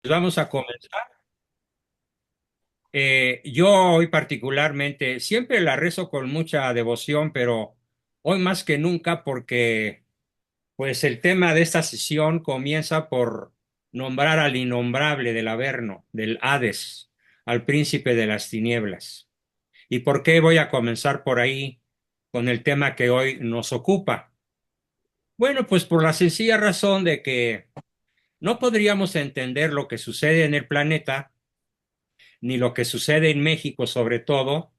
Vamos a comenzar. Yo hoy particularmente siempre la rezo con mucha devoción, pero hoy más que nunca porque pues el tema de esta sesión comienza por nombrar al innombrable del Averno, del Hades, al príncipe de las tinieblas. ¿Y por qué voy a comenzar por ahí con el tema que hoy nos ocupa? Bueno, pues por la sencilla razón de que no podríamos entender lo que sucede en el planeta ni lo que sucede en México sobre todo,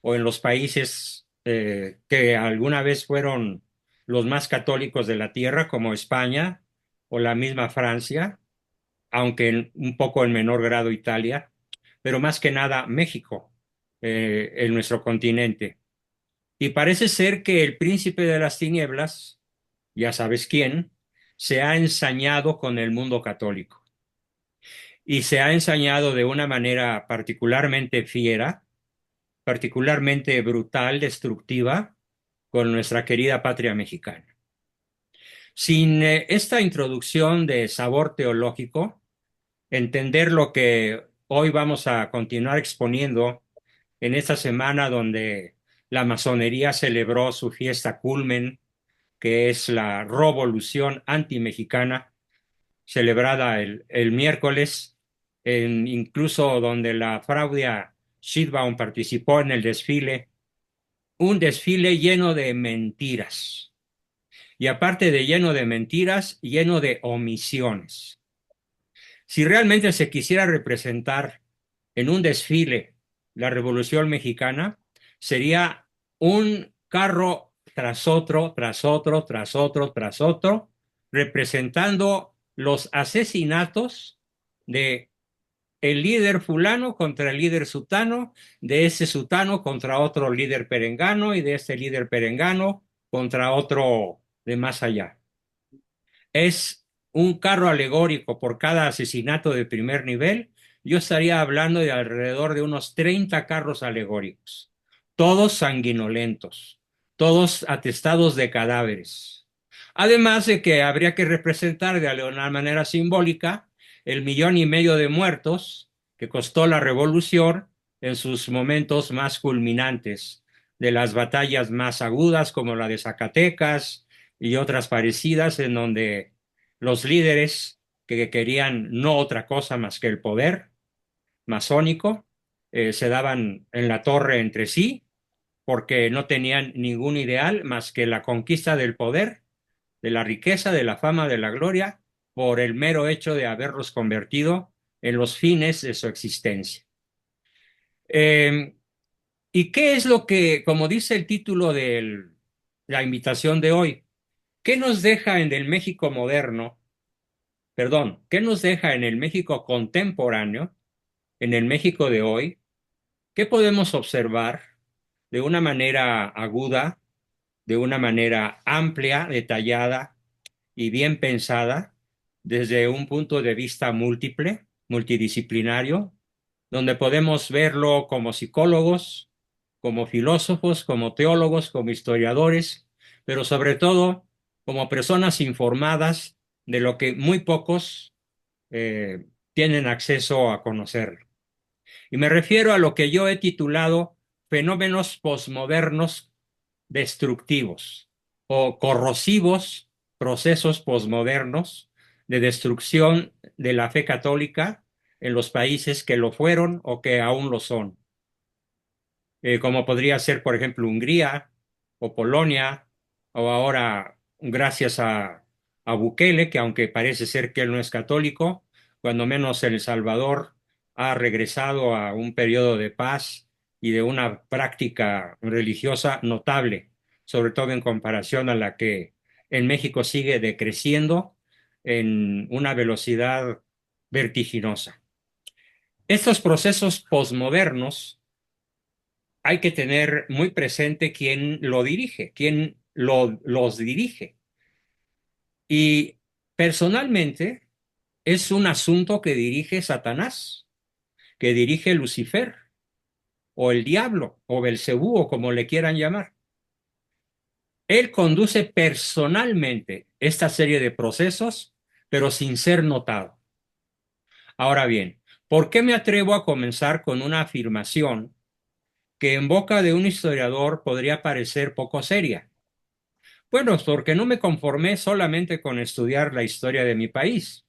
o en los países que alguna vez fueron los más católicos de la tierra, como España o la misma Francia, aunque un poco en menor grado Italia, pero más que nada México, en nuestro continente. Y parece ser que el príncipe de las tinieblas, ya sabes quién, se ha ensañado con el mundo católico y se ha ensañado de una manera particularmente fiera, particularmente brutal, destructiva, con nuestra querida patria mexicana. Sin esta introducción de sabor teológico, entender lo que hoy vamos a continuar exponiendo en esta semana donde la masonería celebró su fiesta culmen, que es la Revolución Antimexicana, celebrada el miércoles, incluso donde la Fraudia Sheinbaum participó en el desfile, un desfile lleno de mentiras. Y aparte de lleno de mentiras, lleno de omisiones. Si realmente se quisiera representar en un desfile la Revolución Mexicana, sería un carro tras otro, tras otro, tras otro, tras otro, representando los asesinatos de el líder fulano contra el líder sutano, de ese sutano contra otro líder perengano y de ese líder perengano contra otro de más allá. Es un carro alegórico por cada asesinato de primer nivel. Yo estaría hablando de alrededor de unos 30 carros alegóricos, todos sanguinolentos, todos atestados de cadáveres. Además de que habría que representar de alguna manera simbólica el 1,5 millones de muertos que costó la revolución en sus momentos más culminantes, de las batallas más agudas como la de Zacatecas y otras parecidas, en donde los líderes que querían no otra cosa más que el poder masónico se daban en la torre entre sí porque no tenían ningún ideal más que la conquista del poder, de la riqueza, de la fama, de la gloria, por el mero hecho de haberlos convertido en los fines de su existencia. Eh, ¿Y qué es lo que, como dice el título de la invitación de hoy, qué nos deja en el México moderno, perdón, qué nos deja en el México contemporáneo, en el México de hoy? ¿Qué podemos observar de una manera aguda, de una manera amplia, detallada y bien pensada, desde un punto de vista múltiple, multidisciplinario, donde podemos verlo como psicólogos, como filósofos, como teólogos, como historiadores, pero sobre todo como personas informadas de lo que muy pocos tienen acceso a conocer? Y me refiero a lo que yo he titulado fenómenos posmodernos destructivos o corrosivos procesos posmodernos de destrucción de la fe católica en los países que lo fueron o que aún lo son, como podría ser, por ejemplo, Hungría o Polonia, o ahora, gracias a Bukele, que aunque parece ser que él no es católico, cuando menos El Salvador ha regresado a un periodo de paz y de una práctica religiosa notable, sobre todo en comparación a la que en México sigue decreciendo en una velocidad vertiginosa. Estos procesos posmodernos hay que tener muy presente quién lo dirige, quién los dirige. Y personalmente es un asunto que dirige Satanás, que dirige Lucifer, o el diablo, o Belcebú, o como le quieran llamar. Él conduce personalmente esta serie de procesos, pero sin ser notado. Ahora bien, ¿por qué me atrevo a comenzar con una afirmación que en boca de un historiador podría parecer poco seria? Bueno, porque no me conformé solamente con estudiar la historia de mi país.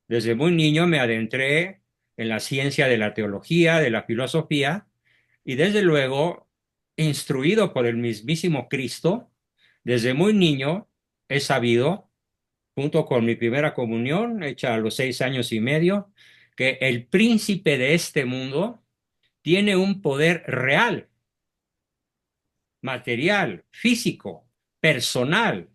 Desde muy niño me adentré en la ciencia de la teología, de la filosofía, y desde luego, instruido por el mismísimo Cristo, desde muy niño he sabido, junto con mi primera comunión, hecha a los 6 años y medio, que el príncipe de este mundo tiene un poder real, material, físico, personal,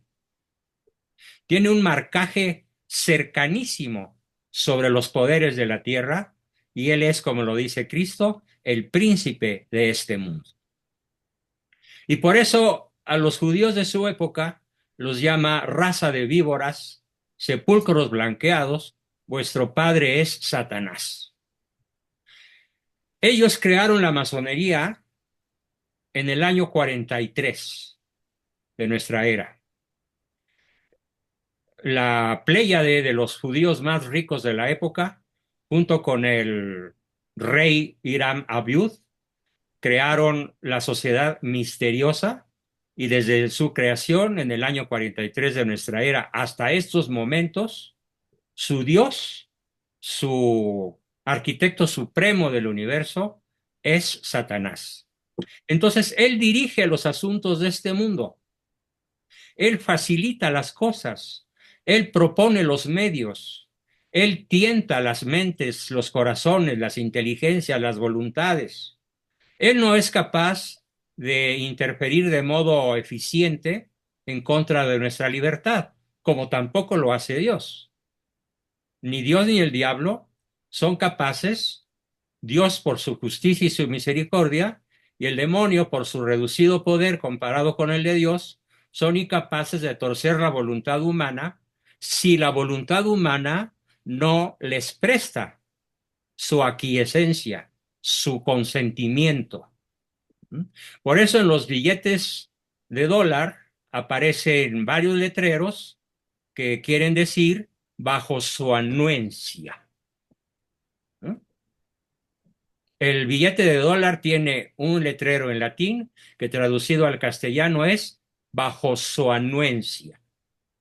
tiene un marcaje cercanísimo sobre los poderes de la tierra, y él es, como lo dice Cristo, el príncipe de este mundo. Y por eso a los judíos de su época los llama raza de víboras, sepulcros blanqueados, vuestro padre es Satanás. Ellos crearon la masonería en el año 43 de nuestra era. La pléyade de los judíos más ricos de la época, junto con el rey Hiram Abiud, crearon la sociedad misteriosa, y desde su creación en el año 43 de nuestra era hasta estos momentos, su Dios, su arquitecto supremo del universo, es Satanás. Entonces, él dirige los asuntos de este mundo. Él facilita las cosas, Él propone los medios, Él tienta las mentes, los corazones, las inteligencias, las voluntades. Él no es capaz de interferir de modo eficiente en contra de nuestra libertad, como tampoco lo hace Dios. Ni Dios ni el diablo son capaces, Dios por su justicia y su misericordia, y el demonio por su reducido poder comparado con el de Dios, son incapaces de torcer la voluntad humana si la voluntad humana no les presta su aquiescencia, su consentimiento. Por eso en los billetes de dólar aparecen varios letreros que quieren decir bajo su anuencia. El billete de dólar tiene un letrero en latín que traducido al castellano es bajo su anuencia,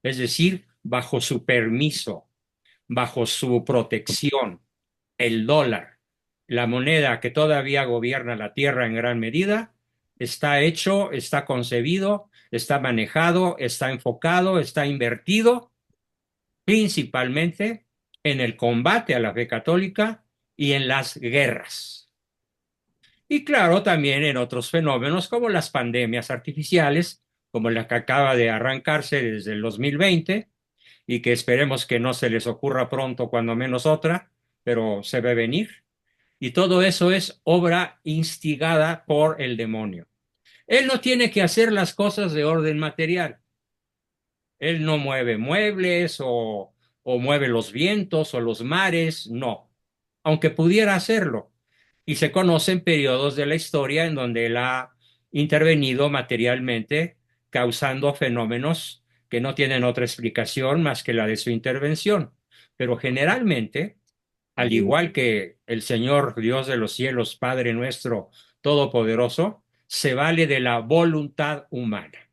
es decir, bajo su permiso, bajo su protección. El dólar, la moneda que todavía gobierna la tierra en gran medida, está hecho, está concebido, está manejado, está enfocado, está invertido principalmente en el combate a la fe católica y en las guerras. Y claro, también en otros fenómenos como las pandemias artificiales, como la que acaba de arrancarse desde el 2020 y que esperemos que no se les ocurra pronto, cuando menos otra, pero se ve venir. Y todo eso es obra instigada por el demonio. Él no tiene que hacer las cosas de orden material. Él no mueve muebles o mueve los vientos o los mares, no, aunque pudiera hacerlo. Y se conocen periodos de la historia en donde él ha intervenido materialmente, causando fenómenos que no tienen otra explicación más que la de su intervención. Pero generalmente, al igual que el Señor Dios de los cielos, Padre nuestro Todopoderoso, se vale de la voluntad humana.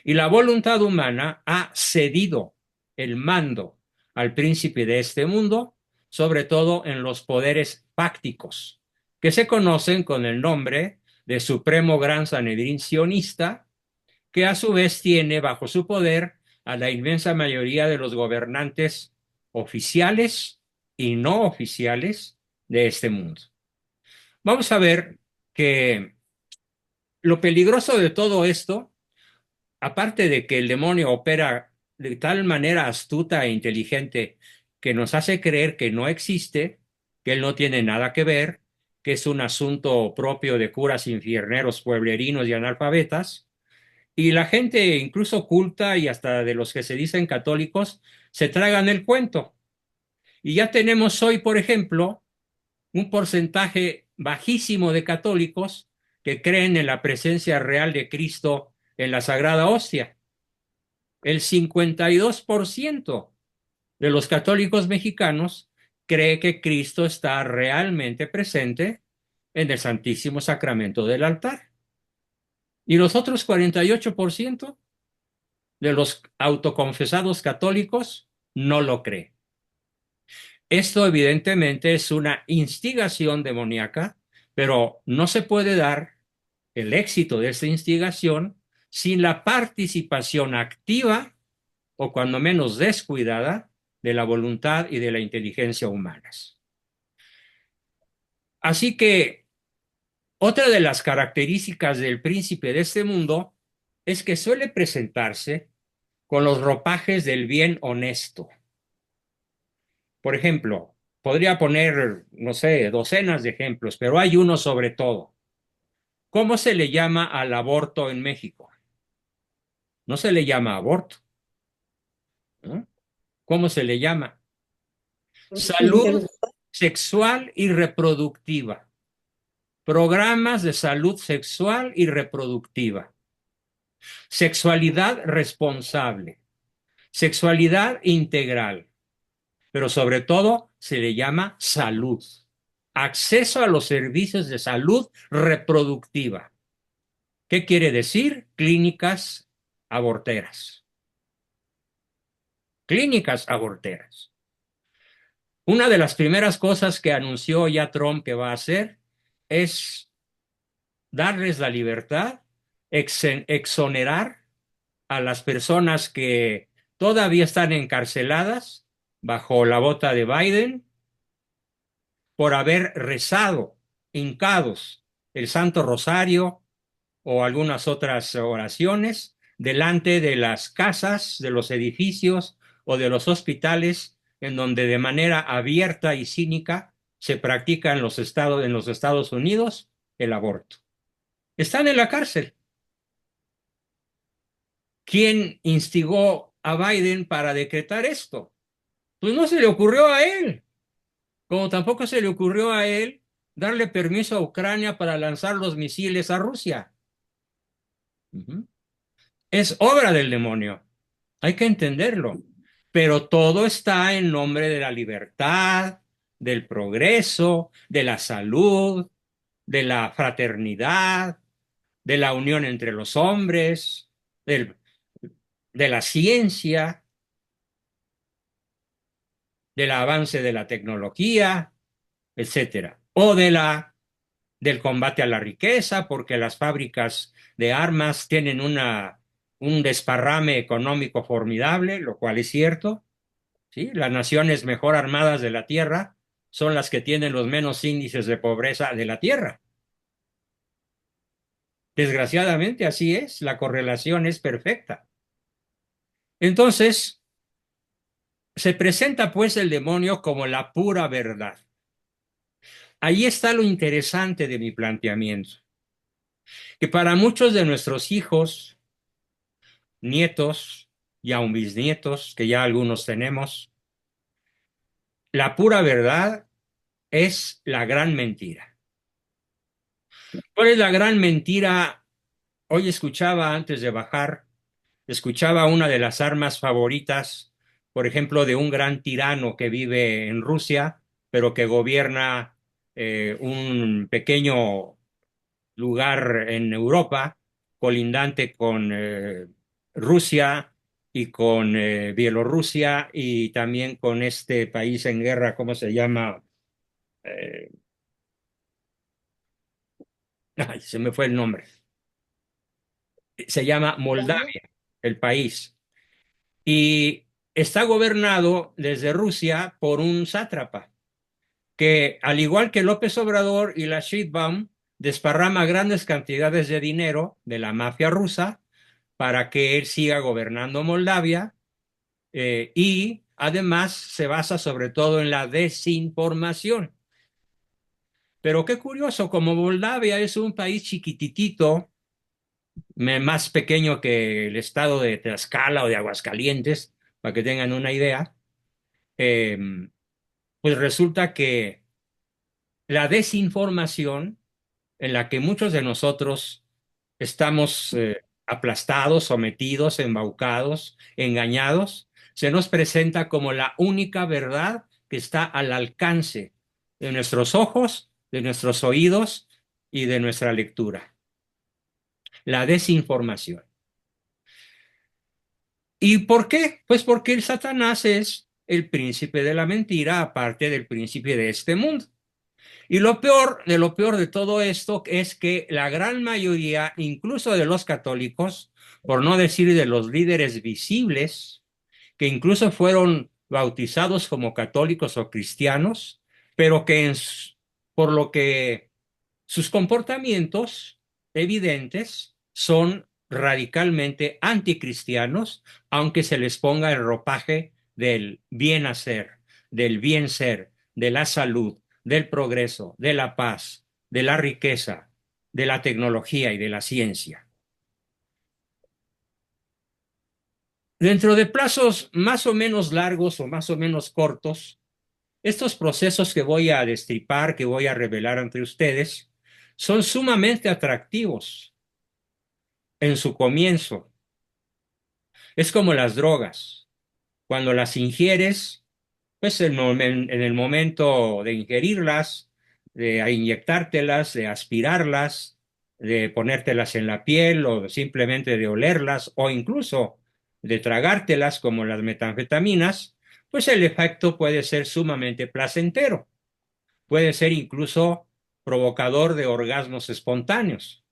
Y la voluntad humana ha cedido el mando al príncipe de este mundo, sobre todo en los poderes fácticos, que se conocen con el nombre de Supremo Gran Sanedrín Sionista, que a su vez tiene bajo su poder a la inmensa mayoría de los gobernantes oficiales y no oficiales de este mundo. Vamos a ver que lo peligroso de todo esto, aparte de que el demonio opera de tal manera astuta e inteligente que nos hace creer que no existe, que él no tiene nada que ver, que es un asunto propio de curas infierneros, pueblerinos y analfabetas, y la gente, incluso culta y hasta de los que se dicen católicos, se tragan el cuento. Y ya tenemos hoy, por ejemplo, un porcentaje bajísimo de católicos que creen en la presencia real de Cristo en la Sagrada Hostia. El 52% de los católicos mexicanos cree que Cristo está realmente presente en el Santísimo Sacramento del altar. Y los otros 48% de los autoconfesados católicos no lo cree. Esto evidentemente es una instigación demoníaca, pero no se puede dar el éxito de esta instigación sin la participación activa o cuando menos descuidada de la voluntad y de la inteligencia humanas. Así que otra de las características del príncipe de este mundo es que suele presentarse con los ropajes del bien honesto. Por ejemplo, podría poner, no sé, docenas de ejemplos, pero hay uno sobre todo. ¿Cómo se le llama al aborto en México? No se le llama aborto, ¿no? ¿Cómo se le llama? Salud sexual y reproductiva. Programas de salud sexual y reproductiva. Sexualidad responsable. Sexualidad integral. Pero sobre todo se le llama salud. Acceso a los servicios de salud reproductiva. ¿Qué quiere decir? Clínicas aborteras. Clínicas aborteras. Una de las primeras cosas que anunció ya Trump que va a hacer es darles la libertad, exonerar a las personas que todavía están encarceladas bajo la bota de Biden por haber rezado, hincados, el Santo Rosario o algunas otras oraciones delante de las casas, de los edificios o de los hospitales en donde de manera abierta y cínica se practica en los Estados Unidos el aborto. Están en la cárcel. ¿Quién instigó a Biden para decretar esto? Pues no se le ocurrió a él, como tampoco se le ocurrió a él darle permiso a Ucrania para lanzar los misiles a Rusia. Es obra del demonio, hay que entenderlo, pero todo está en nombre de la libertad, del progreso, de la salud, de la fraternidad, de la unión entre los hombres, del, de la ciencia, del avance de la tecnología, etcétera, o del combate a la riqueza, porque las fábricas de armas tienen un desparrame económico formidable, lo cual es cierto, ¿sí? Las naciones mejor armadas de la Tierra son las que tienen los menos índices de pobreza de la Tierra. Desgraciadamente así es, la correlación es perfecta. Entonces, se presenta pues el demonio como la pura verdad. Ahí está lo interesante de mi planteamiento, que para muchos de nuestros hijos, nietos y aun bisnietos, que ya algunos tenemos, la pura verdad es la gran mentira. ¿Cuál es la gran mentira? Hoy escuchaba antes de bajar, escuchaba una de las armas favoritas, por ejemplo, de un gran tirano que vive en Rusia, pero que gobierna un pequeño lugar en Europa, colindante con Rusia y con Bielorrusia y también con este país en guerra, ¿cómo se llama? Eh, Ay, se me fue el nombre. Se llama Moldavia, el país. Y está gobernado desde Rusia por un sátrapa que, al igual que López Obrador y la Sheinbaum, desparrama grandes cantidades de dinero de la mafia rusa para que él siga gobernando Moldavia y además se basa sobre todo en la desinformación. Pero qué curioso, como Moldavia es un país chiquititito, más pequeño que el estado de Tlaxcala o de Aguascalientes, para que tengan una idea, eh, pues resulta que la desinformación en la que muchos de nosotros estamos aplastados, sometidos, embaucados, engañados, se nos presenta como la única verdad que está al alcance de nuestros ojos, de nuestros oídos y de nuestra lectura. La desinformación. ¿Y por qué? Pues porque el Satanás es el príncipe de la mentira, aparte del príncipe de este mundo. Y lo peor de todo esto es que la gran mayoría, incluso de los católicos, por no decir de los líderes visibles, que incluso fueron bautizados como católicos o cristianos, pero que por lo que sus comportamientos evidentes son radicalmente anticristianos, aunque se les ponga el ropaje del bien hacer, del bien ser, de la salud, del progreso, de la paz, de la riqueza, de la tecnología y de la ciencia. Dentro de plazos más o menos largos o más o menos cortos, estos procesos que voy a destripar, que voy a revelar ante ustedes, son sumamente atractivos en su comienzo. Es como las drogas. Cuando las ingieres, pues en el momento de ingerirlas, de inyectártelas, de aspirarlas, de ponértelas en la piel o simplemente de olerlas o incluso de tragártelas como las metanfetaminas, pues el efecto puede ser sumamente placentero. Puede ser incluso provocador de orgasmos espontáneos.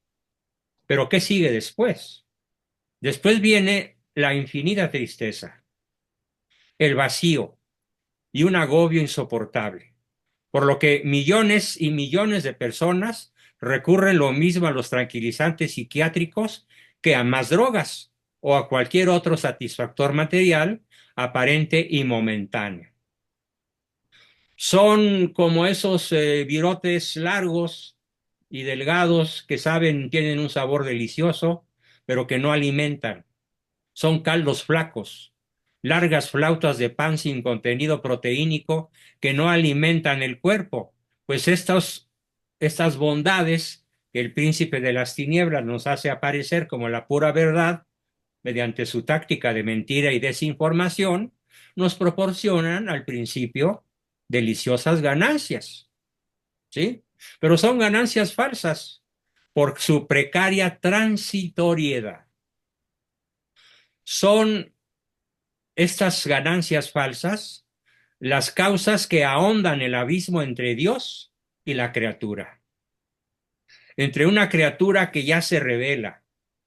Pero ¿qué sigue después? Después viene la infinita tristeza, el vacío y un agobio insoportable, por lo que millones y millones de personas recurren lo mismo a los tranquilizantes psiquiátricos que a más drogas o a cualquier otro satisfactor material aparente y momentáneo. Son como esos virotes largos y delgados que saben, tienen un sabor delicioso, pero que no alimentan. Son caldos flacos, largas flautas de pan sin contenido proteínico que no alimentan el cuerpo, pues estas bondades que el príncipe de las tinieblas nos hace aparecer como la pura verdad, mediante su táctica de mentira y desinformación, nos proporcionan al principio deliciosas ganancias, ¿sí? Pero son ganancias falsas por su precaria transitoriedad. Son estas ganancias falsas las causas que ahondan el abismo entre Dios y la criatura, entre una criatura que ya se revela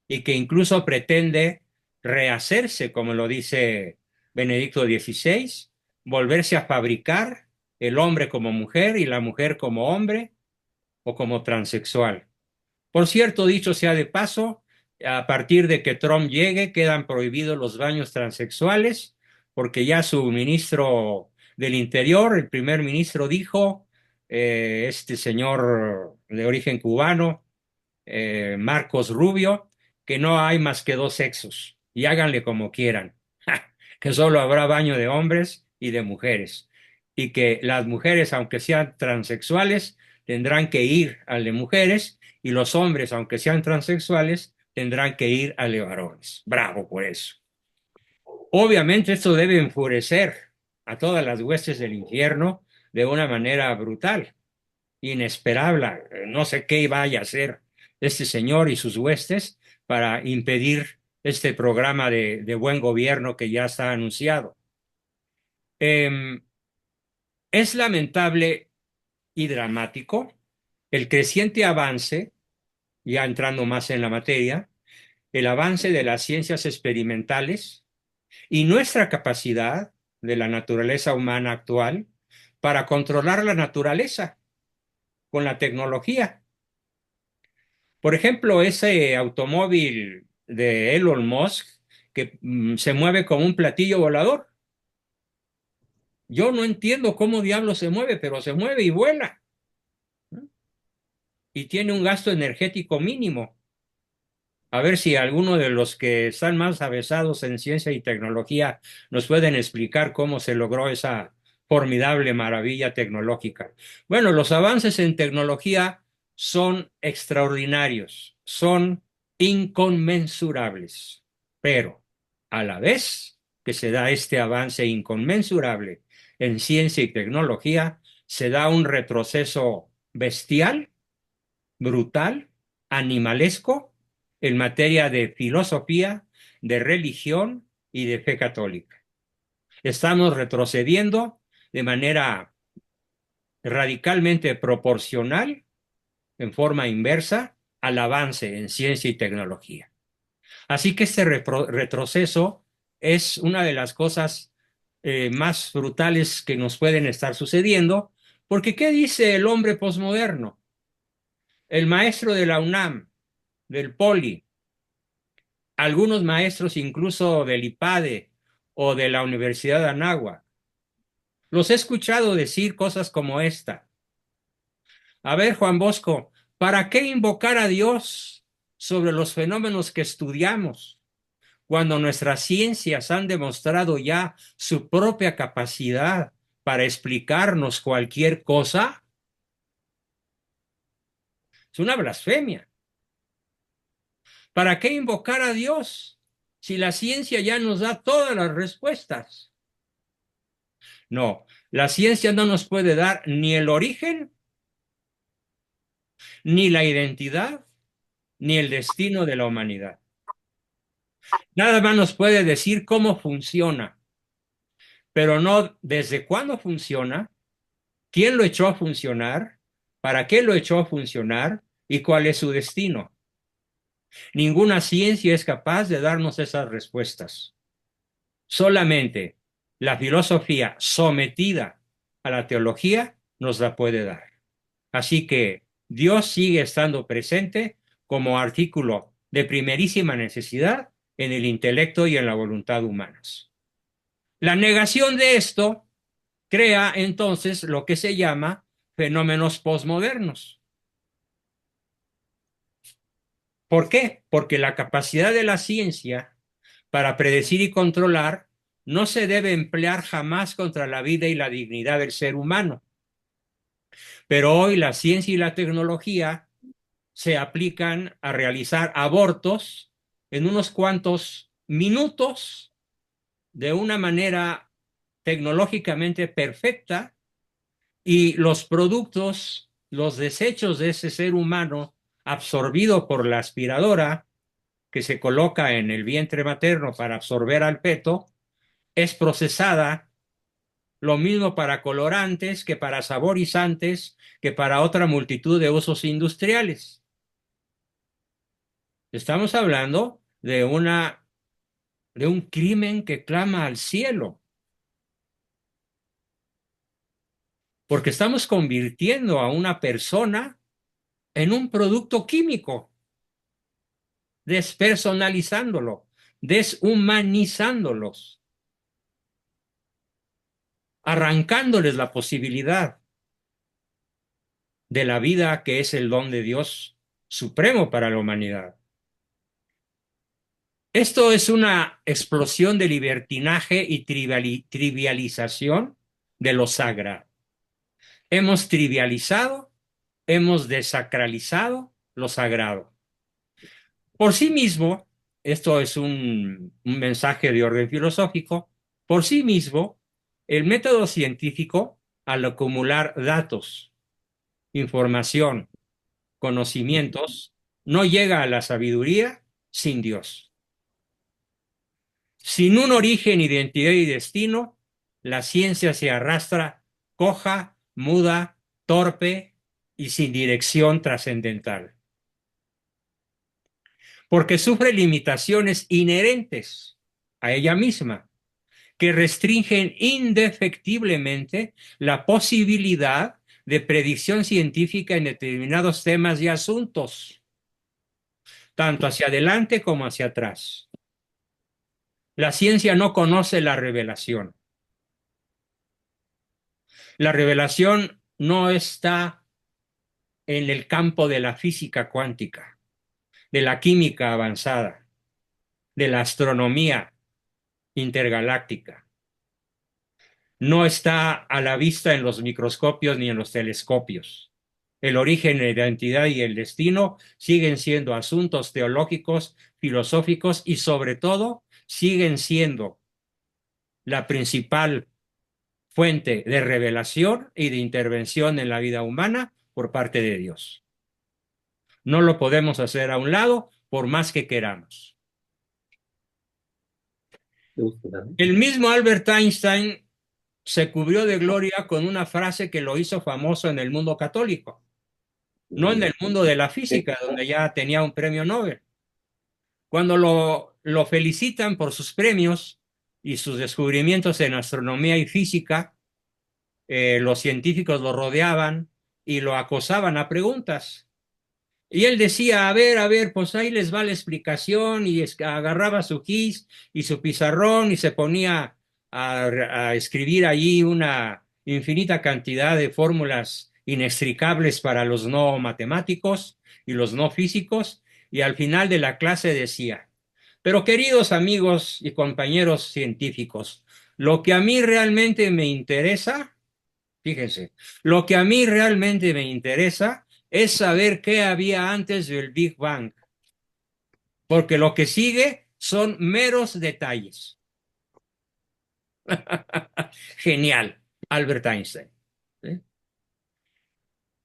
y que incluso pretende rehacerse, como lo dice Benedicto XVI, volverse a fabricar el hombre como mujer y la mujer como hombre o como transexual. Por cierto, dicho sea de paso, a partir de que Trump llegue, quedan prohibidos los baños transexuales, porque ya su ministro del Interior, el primer ministro, dijo, este señor de origen cubano, Marcos Rubio, que no hay más que dos sexos y háganle como quieran, que solo habrá baño de hombres y de mujeres, y que las mujeres, aunque sean transexuales, tendrán que ir al de mujeres y los hombres, aunque sean transexuales, tendrán que ir al de varones. Bravo por eso. Obviamente esto debe enfurecer a todas las huestes del infierno de una manera brutal, inesperable. No sé qué vaya a hacer este señor y sus huestes para impedir este programa de buen gobierno que ya está anunciado. Eh, es lamentable y dramático el creciente avance, ya entrando más en la materia, el avance de las ciencias experimentales y nuestra capacidad de la naturaleza humana actual para controlar la naturaleza con la tecnología. Por ejemplo, ese automóvil de Elon Musk que se mueve como un platillo volador. Yo no entiendo cómo diablo se mueve, pero se mueve y vuela, ¿no? Y tiene un gasto energético mínimo. A ver si alguno de los que están más avesados en ciencia y tecnología nos pueden explicar cómo se logró esa formidable maravilla tecnológica. Bueno, los avances en tecnología son extraordinarios, son inconmensurables, pero a la vez que se da este avance inconmensurable en ciencia y tecnología, se da un retroceso bestial, brutal, animalesco, en materia de filosofía, de religión y de fe católica. Estamos retrocediendo de manera radicalmente proporcional, en forma inversa, al avance en ciencia y tecnología. Así que este retroceso es una de las cosas más brutales que nos pueden estar sucediendo, porque ¿qué dice el hombre posmoderno? El maestro de la UNAM, del Poli, algunos maestros incluso del IPADE o de la Universidad de Anáhuac. Los he escuchado decir cosas como esta. A ver, Juan Bosco, ¿para qué invocar a Dios sobre los fenómenos que estudiamos cuando nuestras ciencias han demostrado ya su propia capacidad para explicarnos cualquier cosa? Es una blasfemia. ¿Para qué invocar a Dios si la ciencia ya nos da todas las respuestas? No, la ciencia no nos puede dar ni el origen, ni la identidad, ni el destino de la humanidad. Nada más nos puede decir cómo funciona, pero no desde cuándo funciona, quién lo echó a funcionar, para qué lo echó a funcionar y cuál es su destino. Ninguna ciencia es capaz de darnos esas respuestas. Solamente la filosofía sometida a la teología nos la puede dar. Así que Dios sigue estando presente como artículo de primerísima necesidad en el intelecto y en la voluntad humanas. La negación de esto crea entonces lo que se llama fenómenos posmodernos. ¿Por qué? Porque la capacidad de la ciencia para predecir y controlar no se debe emplear jamás contra la vida y la dignidad del ser humano. Pero hoy la ciencia y la tecnología se aplican a realizar abortos en unos cuantos minutos de una manera tecnológicamente perfecta, y los productos, los desechos de ese ser humano absorbido por la aspiradora que se coloca en el vientre materno para absorber al feto, es procesada lo mismo para colorantes que para saborizantes que para otra multitud de usos industriales. Estamos hablando de un crimen que clama al cielo, porque estamos convirtiendo a una persona en un producto químico, despersonalizándolo, deshumanizándolos, arrancándoles la posibilidad de la vida que es el don de Dios supremo para la humanidad. Esto es una explosión de libertinaje y trivialización de lo sagrado. Hemos trivializado, hemos desacralizado lo sagrado. Por sí mismo, esto es un mensaje de orden filosófico, por sí mismo, el método científico, al acumular datos, información, conocimientos, no llega a la sabiduría sin Dios. Sin un origen, identidad y destino, la ciencia se arrastra coja, muda, torpe y sin dirección trascendental, porque sufre limitaciones inherentes a ella misma, que restringen indefectiblemente la posibilidad de predicción científica en determinados temas y asuntos, tanto hacia adelante como hacia atrás. La ciencia no conoce la revelación. La revelación no está en el campo de la física cuántica, de la química avanzada, de la astronomía intergaláctica. No está a la vista en los microscopios ni en los telescopios. El origen, la identidad y el destino siguen siendo asuntos teológicos, filosóficos y sobre todo siguen siendo la principal fuente de revelación y de intervención en la vida humana por parte de Dios. No lo podemos hacer a un lado por más que queramos. El mismo Albert Einstein se cubrió de gloria con una frase que lo hizo famoso en el mundo católico, no en el mundo de la física, donde ya tenía un premio Nobel. Cuando lo felicitan por sus premios y sus descubrimientos en astronomía y física, los científicos lo rodeaban y lo acosaban a preguntas. Y él decía, a ver, pues ahí les va la explicación, y agarraba su gis y su pizarrón y se ponía a escribir allí una infinita cantidad de fórmulas inextricables para los no matemáticos y los no físicos, y al final de la clase decía, pero queridos amigos y compañeros científicos, lo que a mí realmente me interesa, fíjense, lo que a mí realmente me interesa es saber qué había antes del Big Bang, porque lo que sigue son meros detalles. Genial, Albert Einstein. ¿Sí?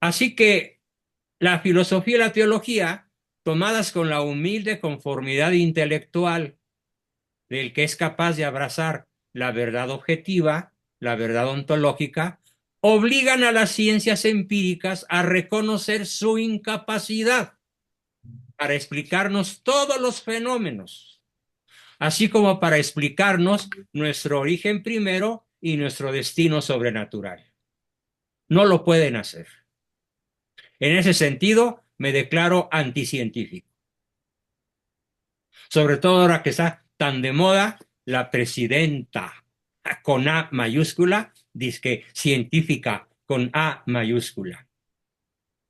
Así que la filosofía y la teología, tomadas con la humilde conformidad intelectual del que es capaz de abrazar la verdad objetiva, la verdad ontológica, obligan a las ciencias empíricas a reconocer su incapacidad para explicarnos todos los fenómenos, así como para explicarnos nuestro origen primero y nuestro destino sobrenatural. No lo pueden hacer. En ese sentido, me declaro anticientífico. Sobre todo ahora que está tan de moda la presidenta con A mayúscula, dizque científica con A mayúscula.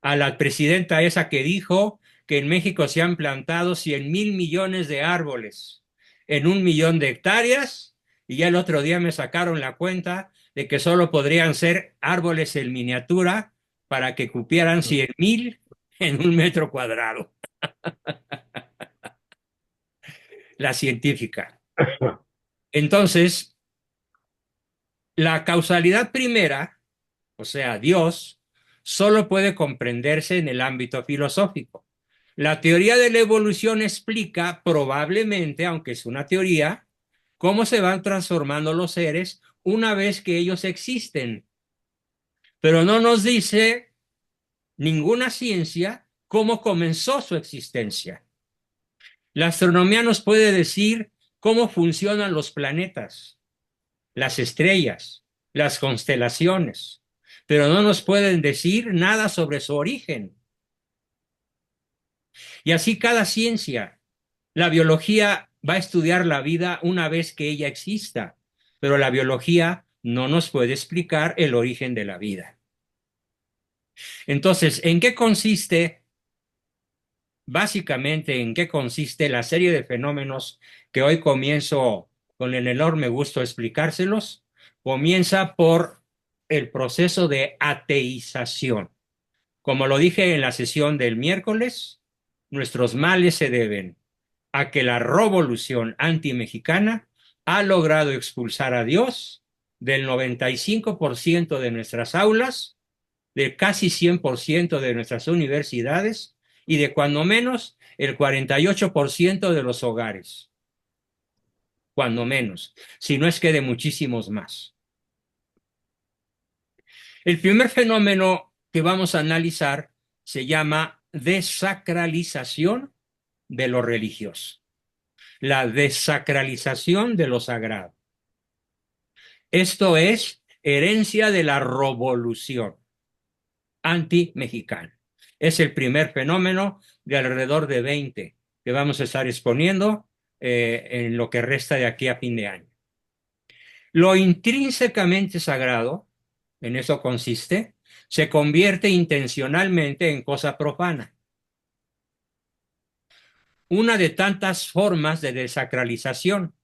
A la presidenta esa que dijo que en México se han plantado 100,000 millones de árboles en 1 millón de hectáreas, y ya el otro día me sacaron la cuenta de que solo podrían ser árboles en miniatura para que cupieran 100,000 en 1 metro cuadrado. La científica. Entonces, la causalidad primera, o sea, Dios, solo puede comprenderse en el ámbito filosófico. La teoría de la evolución explica probablemente, aunque es una teoría, cómo se van transformando los seres una vez que ellos existen. Pero no nos dice ninguna ciencia cómo comenzó su existencia. La astronomía nos puede decir cómo funcionan los planetas, las estrellas, las constelaciones, pero no nos pueden decir nada sobre su origen. Y así cada ciencia. La biología va a estudiar la vida una vez que ella exista, pero la biología no nos puede explicar el origen de la vida. Entonces, ¿en qué consiste, básicamente, en qué consiste la serie de fenómenos que hoy comienzo con el enorme gusto de explicárselos? Comienza por el proceso de ateización. Como lo dije en la sesión del miércoles, nuestros males se deben a que la revolución antimexicana ha logrado expulsar a Dios del 95% de nuestras aulas, de casi 100% de nuestras universidades y de cuando menos el 48% de los hogares. Cuando menos, si no es que de muchísimos más. El primer fenómeno que vamos a analizar se llama desacralización de lo religioso, la desacralización de lo sagrado. Esto es herencia de la revolución anti-mexicana. Es el primer fenómeno de alrededor de 20 que vamos a estar exponiendo en lo que resta de aquí a fin de año. Lo intrínsecamente sagrado, en eso consiste, se convierte intencionalmente en cosa profana. Una de tantas formas de desacralización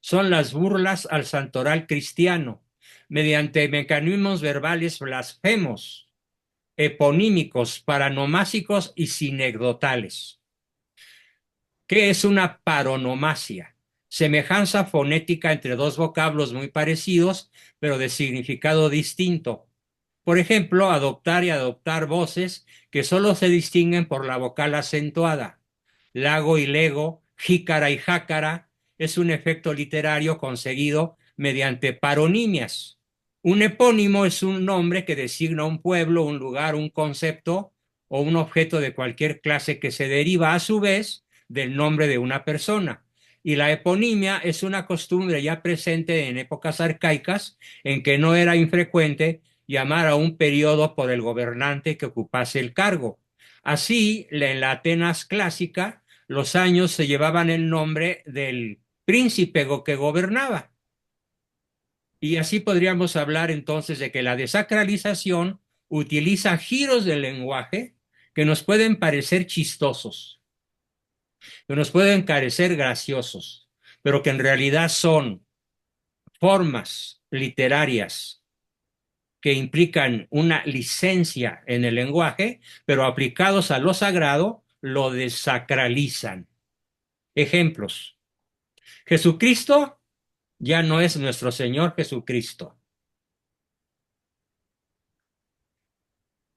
son las burlas al santoral cristiano, mediante mecanismos verbales blasfemos, eponímicos, paranomásicos y sinecdotales. ¿Qué es una paronomasia? semejanza fonética entre dos vocablos muy parecidos, pero de significado distinto. Por ejemplo, adoptar y adoptar voces que solo se distinguen por la vocal acentuada. Lago y lego, jícara y jácara, es un efecto literario conseguido mediante paronimias. Un epónimo es un nombre que designa un pueblo, un lugar, un concepto o un objeto de cualquier clase que se deriva a su vez del nombre de una persona. Y la eponimia es una costumbre ya presente en épocas arcaicas en que no era infrecuente llamar a un periodo por el gobernante que ocupase el cargo. Así, en la Atenas clásica, los años se llevaban el nombre del príncipe que gobernaba. Y así podríamos hablar entonces de que la desacralización utiliza giros del lenguaje que nos pueden parecer chistosos, que nos pueden parecer graciosos, pero que en realidad son formas literarias que implican una licencia en el lenguaje, pero aplicados a lo sagrado, lo desacralizan. Ejemplos. Jesucristo ya no es nuestro Señor Jesucristo.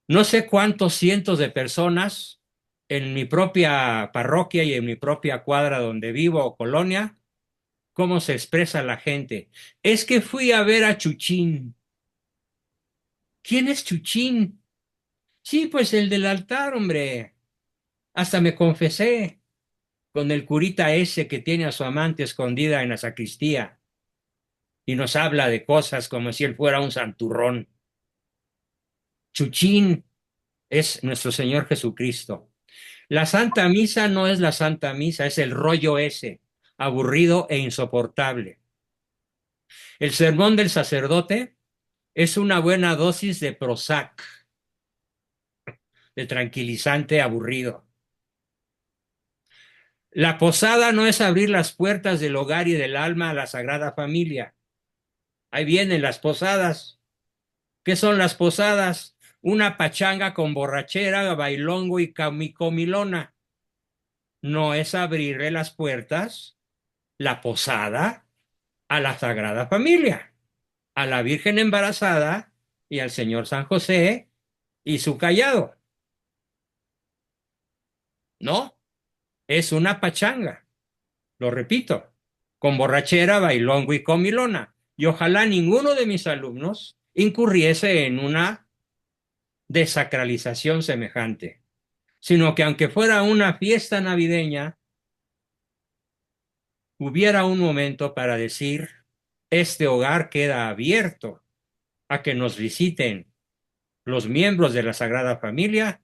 No sé cuántos cientos de personas en mi propia parroquia y en mi propia cuadra donde vivo o colonia, cómo se expresa la gente. Es que fui a ver a Chuchín. ¿Quién es Chuchín? Sí, pues el del altar, hombre. Hasta me confesé con el curita ese que tiene a su amante escondida en la sacristía y nos habla de cosas como si él fuera un santurrón. Chuchín es nuestro Señor Jesucristo. La Santa Misa no es la Santa Misa, es el rollo ese, aburrido e insoportable. El sermón del sacerdote es una buena dosis de Prozac, de tranquilizante aburrido. La posada no es abrir las puertas del hogar y del alma a la Sagrada Familia. Ahí vienen las posadas. ¿Qué son las posadas? Una pachanga con borrachera, bailongo y comilona. No es abrirle las puertas, la posada, a la Sagrada Familia, a la Virgen embarazada y al Señor San José y su callado. No, es una pachanga, lo repito, con borrachera, bailongo y comilona. Y ojalá ninguno de mis alumnos incurriese en una desacralización semejante, sino que aunque fuera una fiesta navideña, hubiera un momento para decir, este hogar queda abierto a que nos visiten los miembros de la Sagrada Familia,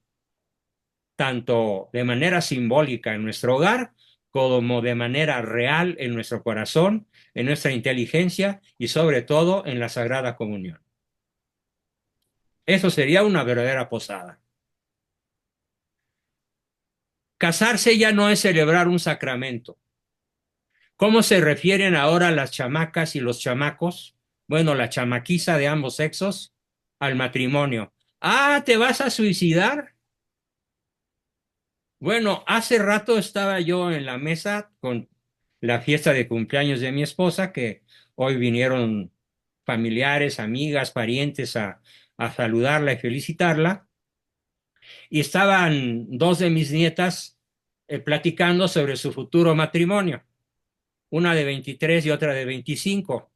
tanto de manera simbólica en nuestro hogar, como de manera real en nuestro corazón, en nuestra inteligencia y sobre todo en la Sagrada Comunión. Eso sería una verdadera posada. Casarse ya no es celebrar un sacramento. ¿Cómo se refieren ahora las chamacas y los chamacos? Bueno, la chamaquiza de ambos sexos al matrimonio. Ah, ¿te vas a suicidar? Bueno, hace rato estaba yo en la mesa con la fiesta de cumpleaños de mi esposa, que hoy vinieron familiares, amigas, parientes a saludarla y felicitarla, y estaban dos de mis nietas platicando sobre su futuro matrimonio, una de 23 y otra de 25.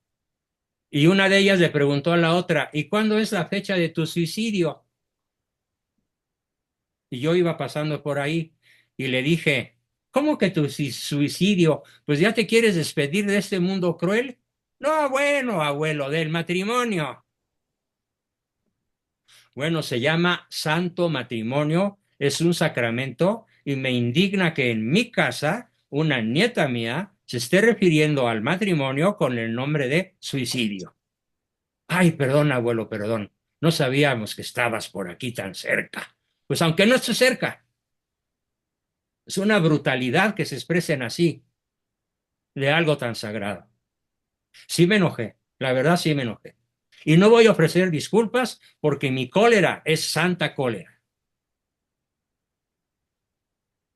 Y una de ellas le preguntó a la otra, ¿y cuándo es la fecha de tu suicidio? Y yo iba pasando por ahí y le dije, ¿cómo que tu suicidio? Pues ya te quieres despedir de este mundo cruel. No, bueno, abuelo, del matrimonio. Bueno, se llama santo matrimonio, es un sacramento y me indigna que en mi casa una nieta mía se esté refiriendo al matrimonio con el nombre de suicidio. Ay, perdón, abuelo, perdón. No sabíamos que estabas por aquí tan cerca. Pues aunque no esté cerca, es una brutalidad que se expresen así de algo tan sagrado. Sí me enojé, la verdad sí me enojé. Y no voy a ofrecer disculpas porque mi cólera es santa cólera.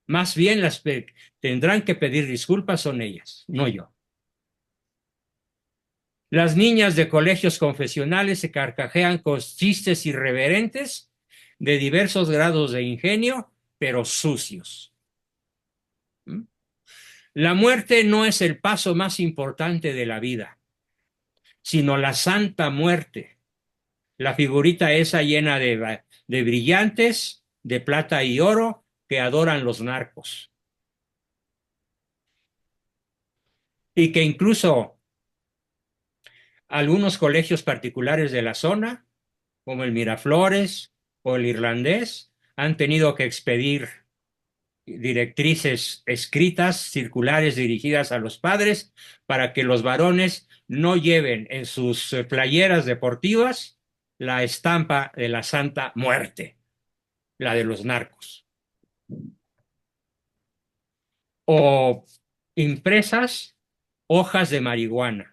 Más bien las que tendrán que pedir disculpas son ellas, no yo. Las niñas de colegios confesionales se carcajean con chistes irreverentes de diversos grados de ingenio, pero sucios. ¿Mm? La muerte no es el paso más importante de la vida, sino la santa muerte, la figurita esa llena de brillantes, de plata y oro que adoran los narcos. Y que incluso algunos colegios particulares de la zona, como el Miraflores o el Irlandés, han tenido que expedir directrices escritas, circulares dirigidas a los padres, para que los varones no lleven en sus playeras deportivas la estampa de la Santa Muerte, la de los narcos. O impresas hojas de marihuana.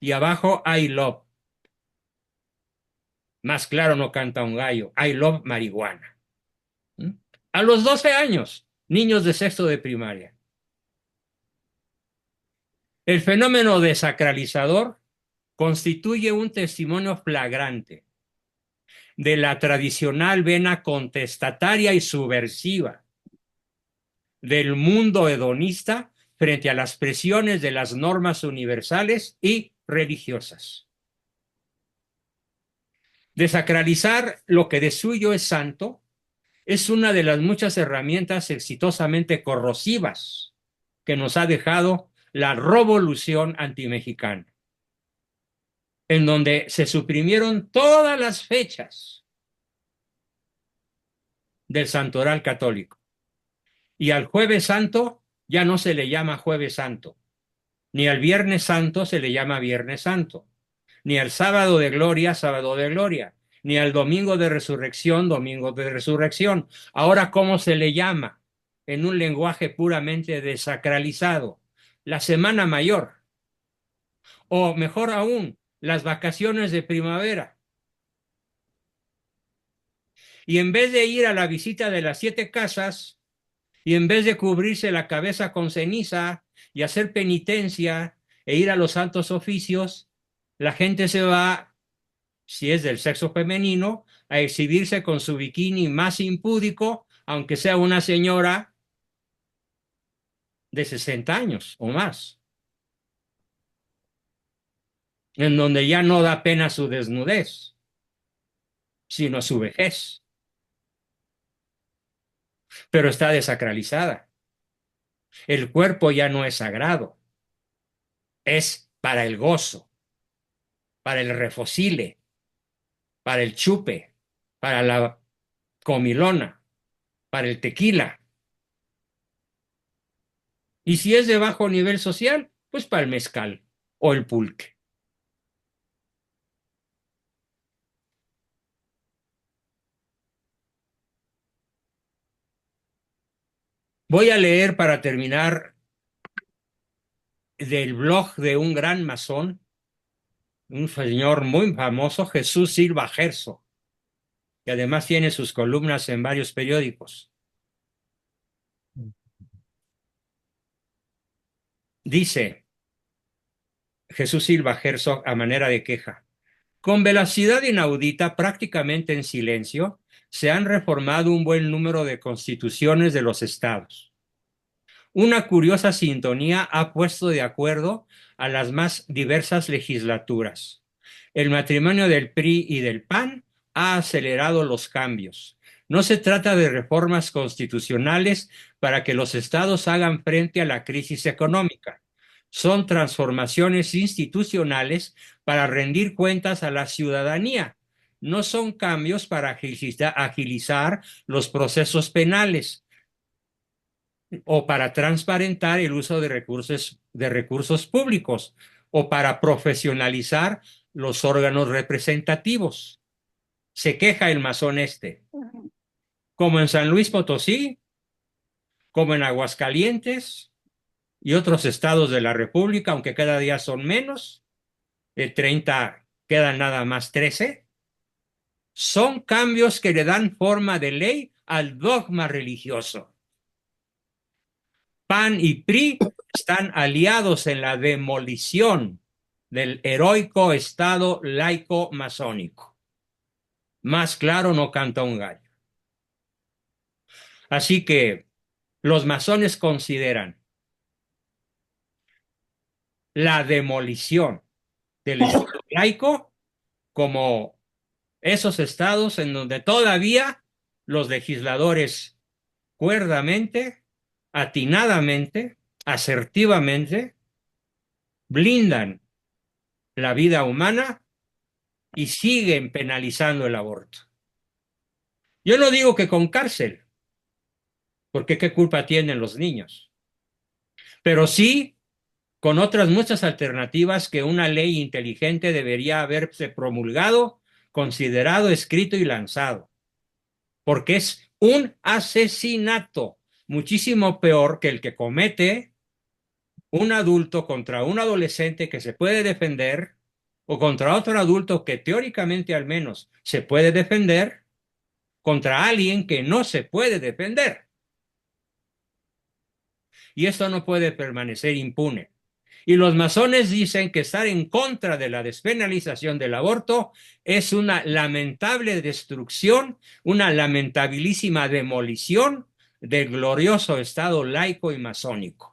Y abajo, I love. Más claro no canta un gallo. I love marihuana. ¿Mm? A los 12 años, niños de sexto de primaria. El fenómeno desacralizador constituye un testimonio flagrante de la tradicional vena contestataria y subversiva del mundo hedonista frente a las presiones de las normas universales y religiosas. Desacralizar lo que de suyo es santo es una de las muchas herramientas exitosamente corrosivas que nos ha dejado la revolución antimexicana, en donde se suprimieron todas las fechas del santoral católico. Y al Jueves Santo ya no se le llama Jueves Santo, ni al Viernes Santo se le llama Viernes Santo, ni al Sábado de Gloria, Sábado de Gloria, ni al Domingo de Resurrección, Domingo de Resurrección. Ahora, ¿cómo se le llama? En un lenguaje puramente desacralizado. La Semana Mayor, o mejor aún, las vacaciones de primavera. Y en vez de ir a la visita de las 7 casas, y en vez de cubrirse la cabeza con ceniza y hacer penitencia e ir a los santos oficios, la gente se va, si es del sexo femenino, a exhibirse con su bikini más impúdico, aunque sea una señora de 60 años o más, en donde ya no da pena su desnudez, sino su vejez, pero está desacralizada. El cuerpo ya no es sagrado, es para el gozo, para el refocile, para el chupe, para la comilona, para el tequila. Y si es de bajo nivel social, pues para el mezcal o el pulque. Voy a leer para terminar del blog de un gran masón, un señor muy famoso, Jesús Silva Gerso, que además tiene sus columnas en varios periódicos. Dice Jesús Silva Gerso a manera de queja: con velocidad inaudita, prácticamente en silencio, se han reformado un buen número de constituciones de los estados. Una curiosa sintonía ha puesto de acuerdo a las más diversas legislaturas. El matrimonio del PRI y del PAN ha acelerado los cambios. No se trata de reformas constitucionales para que los estados hagan frente a la crisis económica. Son transformaciones institucionales para rendir cuentas a la ciudadanía. No son cambios para agilizar los procesos penales o para transparentar el uso de recursos públicos o para profesionalizar los órganos representativos. Se queja el masón este. Como en San Luis Potosí, como en Aguascalientes y otros estados de la República, aunque cada día son menos, de 30 quedan nada más 13, son cambios que le dan forma de ley al dogma religioso. PAN y PRI están aliados en la demolición del heroico Estado laico masónico. Más claro no canta un gallo. Así que los masones consideran la demolición del Estado laico como esos estados en donde todavía los legisladores cuerdamente, atinadamente, asertivamente, blindan la vida humana y siguen penalizando el aborto. Yo no digo que con cárcel, porque qué culpa tienen los niños, pero sí con otras muchas alternativas que una ley inteligente debería haberse promulgado, considerado, escrito y lanzado, porque es un asesinato muchísimo peor que el que comete un adulto contra un adolescente que se puede defender o contra otro adulto que teóricamente al menos se puede defender contra alguien que no se puede defender. Y esto no puede permanecer impune. Y los masones dicen que estar en contra de la despenalización del aborto es una lamentable destrucción, una lamentabilísima demolición del glorioso Estado laico y masónico.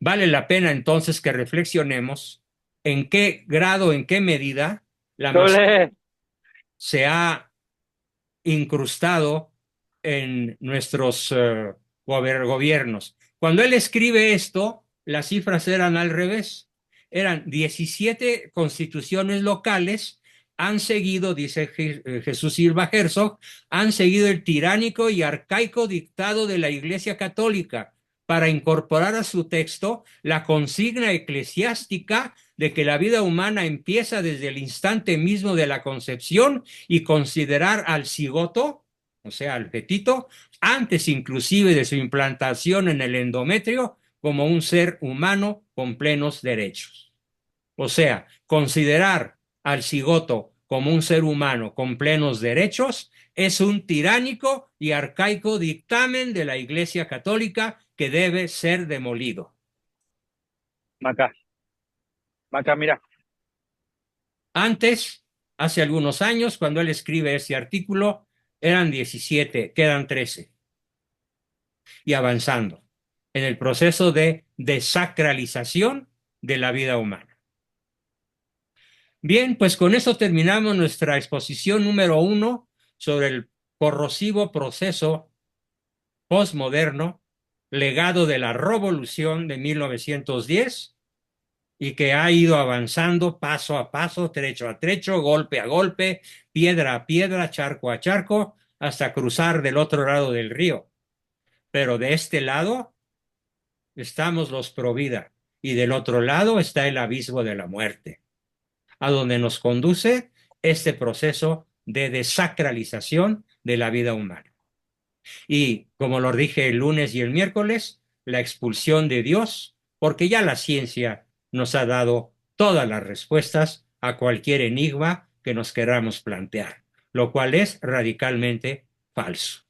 Vale la pena entonces que reflexionemos en qué grado, en qué medida la masonería Doble. se ha incrustado en nuestros gobiernos. Cuando él escribe esto, las cifras eran al revés. Eran 17 constituciones locales, han seguido, dice Jesús Silva Herzog, han seguido el tiránico y arcaico dictado de la Iglesia Católica para incorporar a su texto la consigna eclesiástica de que la vida humana empieza desde el instante mismo de la concepción y considerar al cigoto, o sea, al fetito, antes inclusive de su implantación en el endometrio, como un ser humano con plenos derechos. O sea, considerar al cigoto como un ser humano con plenos derechos es un tiránico y arcaico dictamen de la Iglesia Católica que debe ser demolido. Maca, Maca, mira. Antes, hace algunos años, cuando él escribe ese artículo, eran 17, quedan 13 y avanzando en el proceso de desacralización de la vida humana. Bien, pues con eso terminamos nuestra exposición número 1 sobre el corrosivo proceso postmoderno, legado de la revolución de 1910 y que ha ido avanzando paso a paso, trecho a trecho, golpe a golpe, piedra a piedra, charco a charco, hasta cruzar del otro lado del río. Pero de este lado estamos los pro vida y del otro lado está el abismo de la muerte, a donde nos conduce este proceso de desacralización de la vida humana. Y como lo dije el lunes y el miércoles, la expulsión de Dios, porque ya la ciencia nos ha dado todas las respuestas a cualquier enigma que nos queramos plantear, lo cual es radicalmente falso.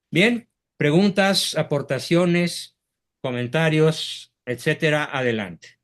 Bien, preguntas, aportaciones, comentarios, etcétera, adelante.